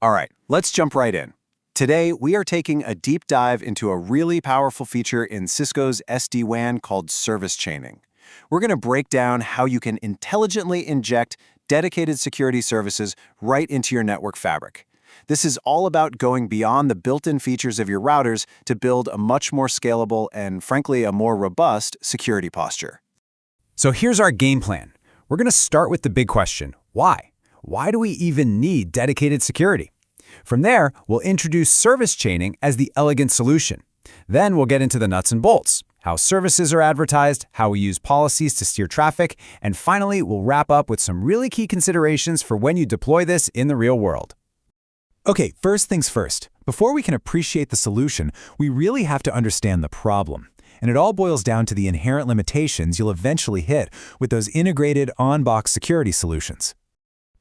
All right, let's jump right in. Today, we are taking a deep dive into a really powerful feature in Cisco's SD-WAN called service chaining. We're going to break down how you can intelligently inject dedicated security services right into your network fabric. This is all about going beyond the built-in features of your routers to build a much more scalable and, frankly, a more robust security posture. So here's our game plan. We're going to start with the big question, why? Why do we even need dedicated security? From there, we'll introduce service chaining as the elegant solution. Then we'll get into the nuts and bolts, how services are advertised, how we use policies to steer traffic, and finally, we'll wrap up with some really key considerations for when you deploy this in the real world. Okay, first things first. Before we can appreciate the solution, we really have to understand the problem. And it all boils down to the inherent limitations you'll eventually hit with those integrated on-box security solutions.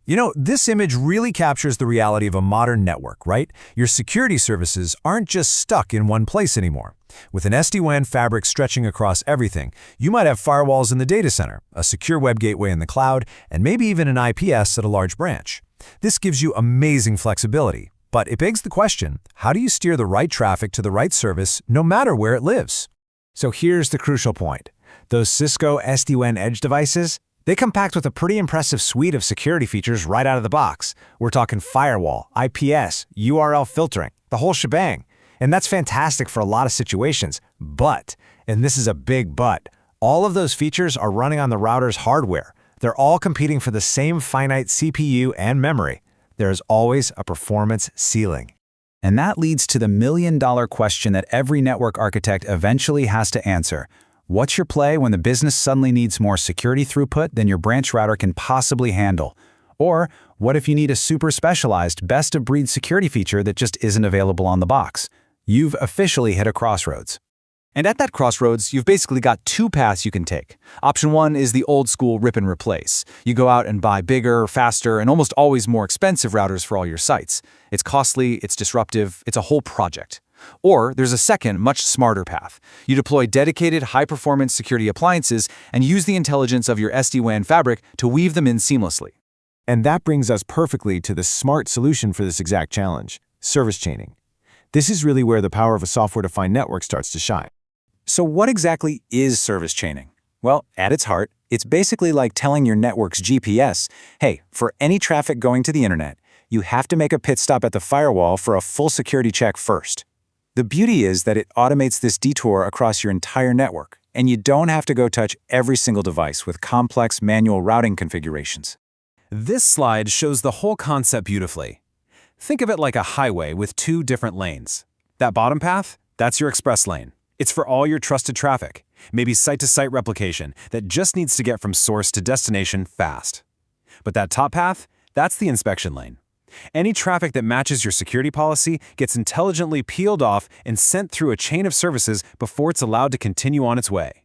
You know, this image really captures the reality of a modern network, right? Your security services aren't just stuck in one place anymore. With an SD-WAN fabric stretching across everything, you might have firewalls in the data center, a secure web gateway in the cloud, and maybe even an IPS at a large branch. This gives you amazing flexibility, but it begs the question, how do you steer the right traffic to the right service no matter where it lives? So here's the crucial point. Those Cisco SD-WAN edge devices, they come packed with a pretty impressive suite of security features right out of the box. We're talking firewall, IPS, URL filtering, the whole shebang. And that's fantastic for a lot of situations. But, and this is a big but, all of those features are running on the router's hardware. They're all competing for the same finite CPU and memory. There is always a performance ceiling. And that leads to the million-dollar question that every network architect eventually has to answer. What's your play when the business suddenly needs more security throughput than your branch router can possibly handle? Or what if you need a super specialized, best-of-breed security feature that just isn't available on the box? You've officially hit a crossroads. And at that crossroads, you've basically got two paths you can take. Option one is the old-school rip and replace. You go out and buy bigger, faster, and almost always more expensive routers for all your sites. It's costly, it's disruptive, it's a whole project. Or there's a second, much smarter path. You deploy dedicated, high-performance security appliances and use the intelligence of your SD-WAN fabric to weave them in seamlessly. And that brings us perfectly to the smart solution for this exact challenge, service chaining. This is really where the power of a software-defined network starts to shine. So what exactly is service chaining? Well, at its heart, it's basically like telling your network's GPS, hey, for any traffic going to the internet, you have to make a pit stop at the firewall for a full security check first. The beauty is that it automates this detour across your entire network, and you don't have to go touch every single device with complex manual routing configurations. This slide shows the whole concept beautifully. Think of it like a highway with two different lanes. That bottom path, that's your express lane. It's for all your trusted traffic, maybe site-to-site replication that just needs to get from source to destination fast. But that top path, that's the inspection lane. Any traffic that matches your security policy gets intelligently peeled off and sent through a chain of services before it's allowed to continue on its way.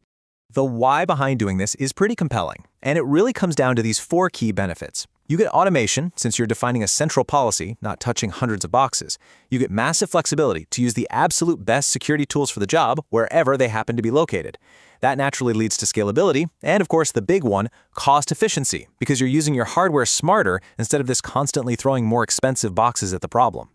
The why behind doing this is pretty compelling, and it really comes down to these four key benefits. You get automation, since you're defining a central policy, not touching hundreds of boxes. You get massive flexibility to use the absolute best security tools for the job wherever they happen to be located. That naturally leads to scalability, and of course the big one, cost efficiency, because you're using your hardware smarter instead of this constantly throwing more expensive boxes at the problem.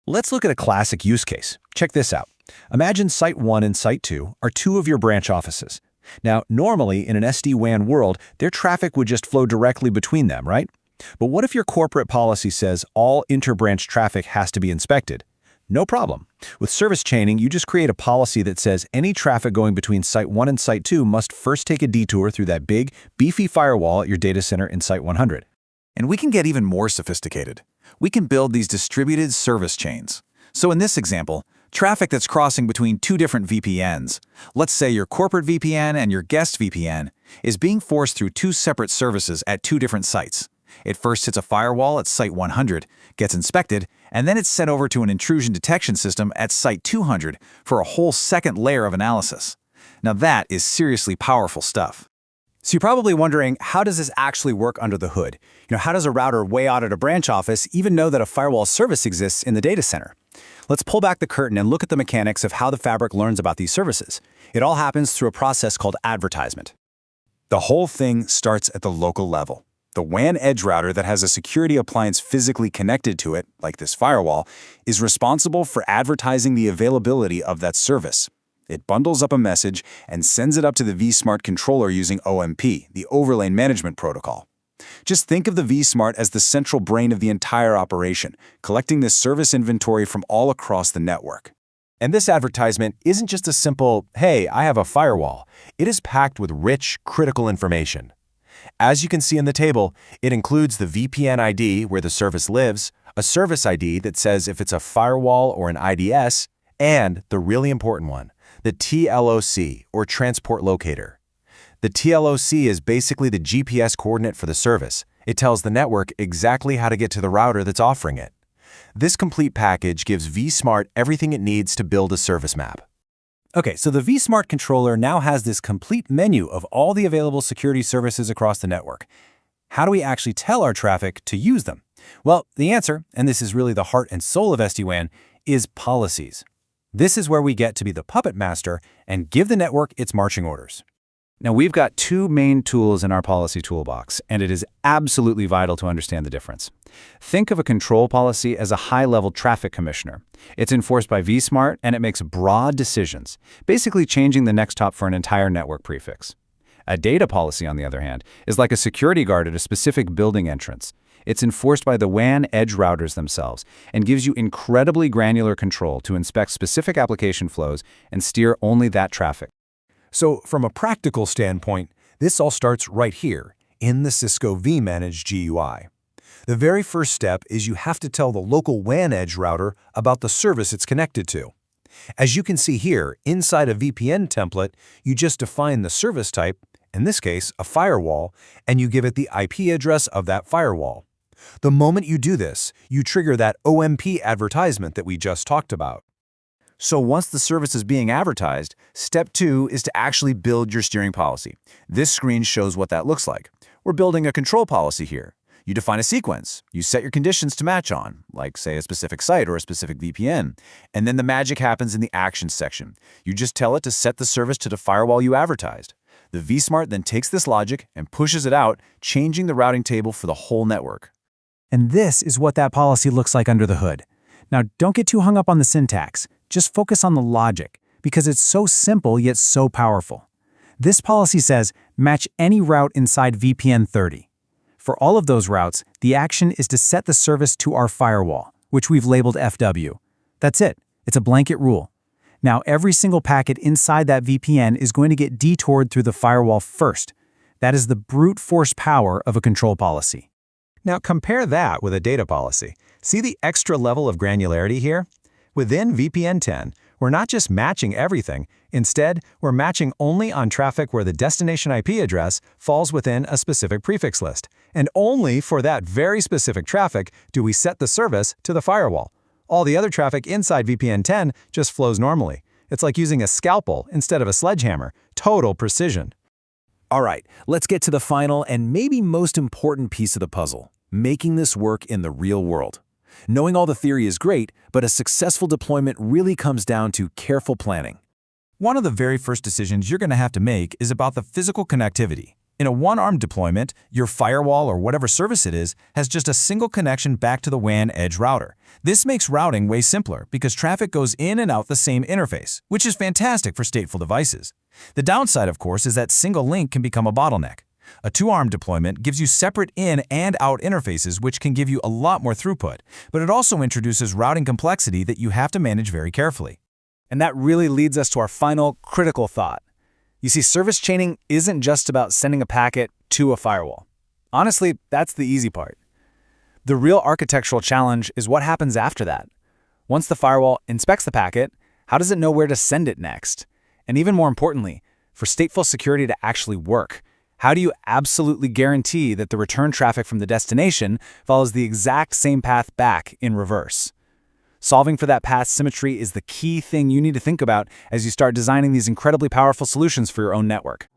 Let's look at a classic use case. Check this out. Imagine Site 1 and Site 2 are two of your branch offices. Now, normally in an SD-WAN world, their traffic would just flow directly between them, right? But what if your corporate policy says all inter-branch traffic has to be inspected? No problem. With service chaining, you just create a policy that says any traffic going between Site 1 and Site 2 must first take a detour through that big, beefy firewall at your data center in Site 100. And we can get even more sophisticated. We can build these distributed service chains. So in this example, traffic that's crossing between two different VPNs, let's say your corporate VPN and your guest VPN, is being forced through two separate services at two different sites. It first hits a firewall at Site 100, gets inspected, and then it's sent over to an intrusion detection system at Site 200 for a whole second layer of analysis. Now that is seriously powerful stuff. So you're probably wondering, how does this actually work under the hood? How does a router way out at a branch office even know that a firewall service exists in the data center? Let's pull back the curtain and look at the mechanics of how the fabric learns about these services. It all happens through a process called advertisement. The whole thing starts at the local level. The WAN edge router that has a security appliance physically connected to it, like this firewall, is responsible for advertising the availability of that service. It bundles up a message and sends it up to the vSmart controller using OMP, the Overlay Management Protocol. Just think of the vSmart as the central brain of the entire operation, collecting this service inventory from all across the network. And this advertisement isn't just a simple, hey, I have a firewall. It is packed with rich, critical information. As you can see in the table, it includes the VPN ID where the service lives, a service ID that says if it's a firewall or an IDS, and the really important one, the TLOC, or Transport Locator. The TLOC is basically the GPS coordinate for the service. It tells the network exactly how to get to the router that's offering it. This complete package gives vSmart everything it needs to build a service map. Okay, so the vSmart controller now has this complete menu of all the available security services across the network. How do we actually tell our traffic to use them? Well, the answer, and this is really the heart and soul of SD-WAN, is policies. This is where we get to be the puppet master and give the network its marching orders. Now, we've got two main tools in our policy toolbox, and it is absolutely vital to understand the difference. Think of a control policy as a high-level traffic commissioner. It's enforced by vSmart, and it makes broad decisions, basically changing the next hop for an entire network prefix. A data policy, on the other hand, is like a security guard at a specific building entrance. It's enforced by the WAN edge routers themselves and gives you incredibly granular control to inspect specific application flows and steer only that traffic. So from a practical standpoint, this all starts right here in the Cisco vManage GUI. The very first step is you have to tell the local WAN edge router about the service it's connected to. As you can see here, inside a VPN template, you just define the service type, in this case, a firewall, and you give it the IP address of that firewall. The moment you do this, you trigger that OMP advertisement that we just talked about. So once the service is being advertised, step 2 is to actually build your steering policy. This screen shows what that looks like. We're building a control policy here. You define a sequence. You set your conditions to match on, like, say, a specific site or a specific VPN. And then the magic happens in the Actions section. You just tell it to set the service to the firewall you advertised. The vSmart then takes this logic and pushes it out, changing the routing table for the whole network. And this is what that policy looks like under the hood. Now, don't get too hung up on the syntax. Just focus on the logic, because it's so simple yet so powerful. This policy says, match any route inside VPN 30. For all of those routes, the action is to set the service to our firewall, which we've labeled FW. That's it. It's a blanket rule. Now, every single packet inside that VPN is going to get detoured through the firewall first. That is the brute force power of a control policy. Now compare that with a data policy. See the extra level of granularity here? Within VPN 10, we're not just matching everything. Instead, we're matching only on traffic where the destination IP address falls within a specific prefix list. And only for that very specific traffic do we set the service to the firewall. All the other traffic inside VPN 10 just flows normally. It's like using a scalpel instead of a sledgehammer. Total precision. All right, let's get to the final and maybe most important piece of the puzzle, making this work in the real world. Knowing all the theory is great, but a successful deployment really comes down to careful planning. One of the very first decisions you're going to have to make is about the physical connectivity. In a one-arm deployment, your firewall or whatever service it is has just a single connection back to the WAN edge router. This makes routing way simpler because traffic goes in and out the same interface, which is fantastic for stateful devices. The downside, of course, is that single link can become a bottleneck. A two-arm deployment gives you separate in and out interfaces, which can give you a lot more throughput, but it also introduces routing complexity that you have to manage very carefully. And that really leads us to our final critical thought. You see, service chaining isn't just about sending a packet to a firewall. Honestly, that's the easy part. The real architectural challenge is what happens after that. Once the firewall inspects the packet, how does it know where to send it next? And even more importantly, for stateful security to actually work, how do you absolutely guarantee that the return traffic from the destination follows the exact same path back in reverse? Solving for that path symmetry is the key thing you need to think about as you start designing these incredibly powerful solutions for your own network.